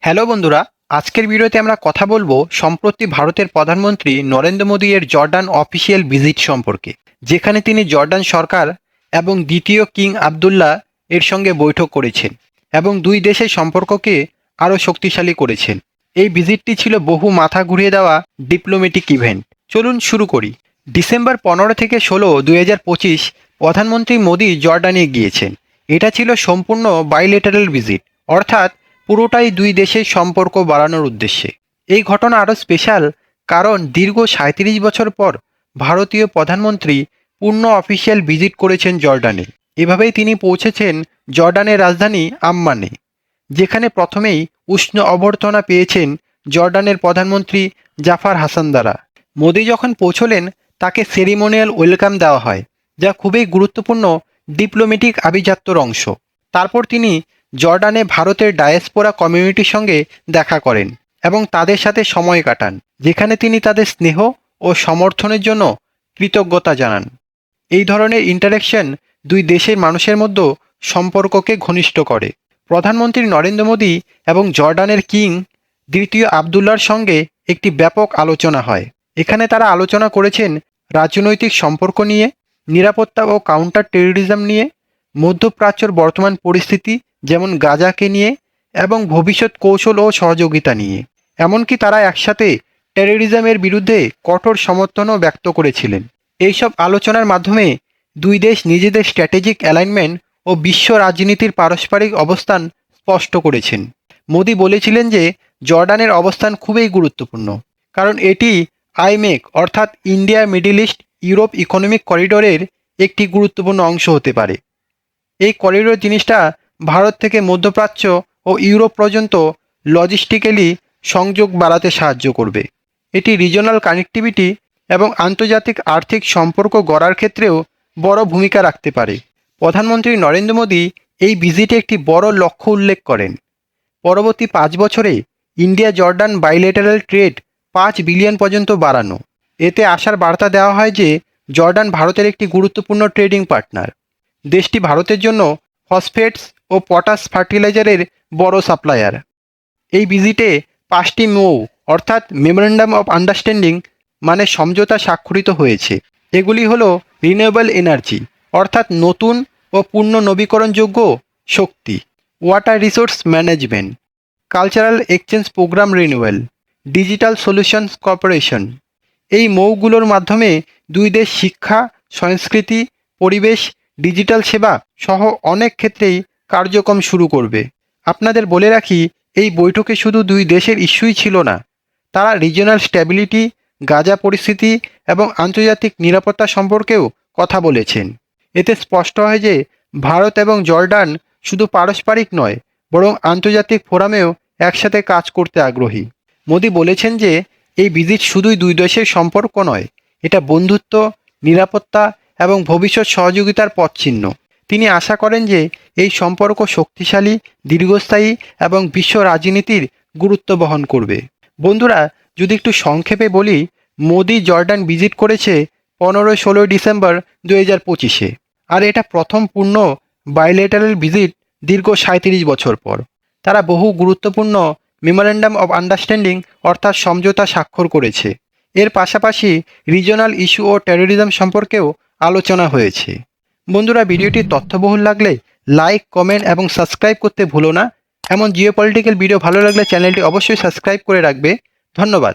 Hello বন্ধুরা, আজকের ভিডিওতে আমরা কথা বলবো সম্প্রতি ভারতের প্রধানমন্ত্রী নরেন্দ্র মোদী এর জর্ডান অফিসিয়াল ভিজিট সম্পর্কে, যেখানে তিনি জর্ডান সরকার এবং দ্বিতীয় কিং আবদুল্লাহ এর সঙ্গে বৈঠক করেছেন এবং দুই দেশের সম্পর্ককে আরও শক্তিশালী করেছেন। এই ভিজিটটি ছিল বহু মাথা ঘুরিয়ে দেওয়া ডিপ্লোম্যাটিক ইভেন্ট। চলুন শুরু করি। ডিসেম্বর 15 থেকে 16, 2025 প্রধানমন্ত্রী মোদী জর্ডানে গিয়েছেন। এটা ছিল সম্পূর্ণ বাইলেটারাল ভিজিট, অর্থাৎ পুরোটাই দুই দেশের সম্পর্ক বাড়ানোর উদ্দেশ্যে। এই ঘটনা আরও স্পেশাল কারণ দীর্ঘ 37 বছর পর ভারতীয় প্রধানমন্ত্রী পূর্ণ অফিসিয়াল ভিজিট করেছেন জর্ডানে। এভাবেই তিনি পৌঁছেছেন জর্ডানের রাজধানী আম্মানে, যেখানে প্রথমেই উষ্ণ অভ্যর্থনা পেয়েছেন জর্ডানের প্রধানমন্ত্রী জাফার হাসান দ্বারা। মোদি যখন পৌঁছলেন তাকে সেরিমোনিয়াল ওয়েলকাম দেওয়া হয়, যা খুবই গুরুত্বপূর্ণ ডিপ্লোম্যাটিক আভিজাত্যর অংশ। তারপর তিনি জর্ডানে ভারতের ডায়াসপোরা কমিউনিটির সঙ্গে দেখা করেন এবং তাদের সাথে সময় কাটান, যেখানে তিনি তাদের স্নেহ ও সমর্থনের জন্য কৃতজ্ঞতা জানান। এই ধরনের ইন্টারেকশন দুই দেশের মানুষের মধ্যে সম্পর্ককে ঘনিষ্ঠ করে। প্রধানমন্ত্রী নরেন্দ্র মোদী এবং জর্ডানের কিং দ্বিতীয় আবদুল্লার সঙ্গে একটি ব্যাপক আলোচনা হয়। এখানে তারা আলোচনা করেছেন রাজনৈতিক সম্পর্ক নিয়ে, নিরাপত্তা ও কাউন্টার টেরোরিজম নিয়ে, মধ্যপ্রাচ্যের বর্তমান পরিস্থিতি যেমন গাজাকে নিয়ে এবং ভবিষ্যৎ কৌশল ও সহযোগিতা নিয়ে। এমনকি তারা একসাথে টেরোরিজমের বিরুদ্ধে কঠোর সমর্থনও ব্যক্ত করেছিলেন। এইসব আলোচনার মাধ্যমে দুই দেশ নিজেদের স্ট্র্যাটেজিক অ্যালাইনমেন্ট ও বিশ্ব রাজনীতির পারস্পরিক অবস্থান স্পষ্ট করেছেন। মোদি বলেছিলেন যে জর্ডানের অবস্থান খুবই গুরুত্বপূর্ণ, কারণ এটি আইমেক অর্থাৎ India Middle East Europe Economic করিডোরের একটি গুরুত্বপূর্ণ অংশ হতে পারে। এই করিডোর জিনিসটা ভারত থেকে মধ্যপ্রাচ্য ও ইউরোপ পর্যন্ত লজিস্টিক্যালি সংযোগ বাড়াতে সাহায্য করবে। এটি রিজনাল কানেক্টিভিটি এবং আন্তর্জাতিক আর্থিক সম্পর্ক গড়ার ক্ষেত্রেও বড় ভূমিকা রাখতে পারে। প্রধানমন্ত্রী নরেন্দ্র মোদী এই ভিজিটে একটি বড় লক্ষ্য উল্লেখ করেন: পরবর্তী 5 বছরে India Jordan bilateral trade 5 billion পর্যন্ত বাড়ানো। এতে আশার বার্তা দেওয়া হয় যে জর্ডান ভারতের একটি গুরুত্বপূর্ণ ট্রেডিং পার্টনার। দেশটি ভারতের জন্য ফসফেটস ও পটাশ ফার্টিলাইজারের বড় সাপ্লায়ার। এই ভিজিটে 5টি মৌ অর্থাৎ মেমোরেন্ডাম অফ আন্ডারস্ট্যান্ডিং মানে সমঝোতা স্বাক্ষরিত হয়েছে। এগুলি হলো রিনিউয়েবল এনার্জি অর্থাৎ নতুন ও পূর্ণ নবীকরণযোগ্য শক্তি, water resource management, cultural exchange programme renewal, digital solutions corporation. এই মৌগুলোর মাধ্যমে দুই দেশ শিক্ষা, সংস্কৃতি, পরিবেশ, ডিজিটাল সেবা সহ অনেক ক্ষেত্রেই কার্যক্রম শুরু করবে। আপনাদের বলে রাখি, এই বৈঠকে শুধু দুই দেশের ইস্যুই ছিল না, তারা রিজিওনাল স্ট্যাবিলিটি, গাজা পরিস্থিতি এবং আন্তর্জাতিক নিরাপত্তা সম্পর্কেও কথা বলেছেন। এতে স্পষ্ট হয় যে ভারত এবং জর্ডান শুধু পারস্পরিক নয়, বরং আন্তর্জাতিক ফোরামেও একসাথে কাজ করতে আগ্রহী। মোদি বলেছেন যে এই ভিজিট শুধুই দুই দেশের সম্পর্ক নয়, এটা বন্ধুত্ব, নিরাপত্তা এবং ভবিষ্যৎ সহযোগিতার পথচিহ্ন। তিনি আশা করেন যে এই সম্পর্ক শক্তিশালী, দীর্ঘস্থায়ী এবং বিশ্ব রাজনীতির গুরুত্ব বহন করবে। বন্ধুরা, যদি একটু সংক্ষেপে বলি, মোদি জর্ডান ভিজিট করেছে 15-16 ডিসেম্বর 2025-এ, আর এটা প্রথম পূর্ণ বাইলেটারাল ভিজিট দীর্ঘ 37 বছর পর। তারা বহু গুরুত্বপূর্ণ মেমোরেন্ডাম অব আন্ডারস্ট্যান্ডিং অর্থাৎ সমঝোতা স্বাক্ষর করেছে। এর পাশাপাশি রিজনাল ইস্যু ও টেরোরিজম সম্পর্কেও আলোচনা হয়েছে। বন্ধুরা, ভিডিওটি তথ্যবহুল লাগলে লাইক, কমেন্ট এবং সাবস্ক্রাইব করতে ভুলো না। এমন জিওপলিটিক্যাল ভিডিও ভালো লাগলে চ্যানেলটি অবশ্যই সাবস্ক্রাইব করে রাখবে। ধন্যবাদ।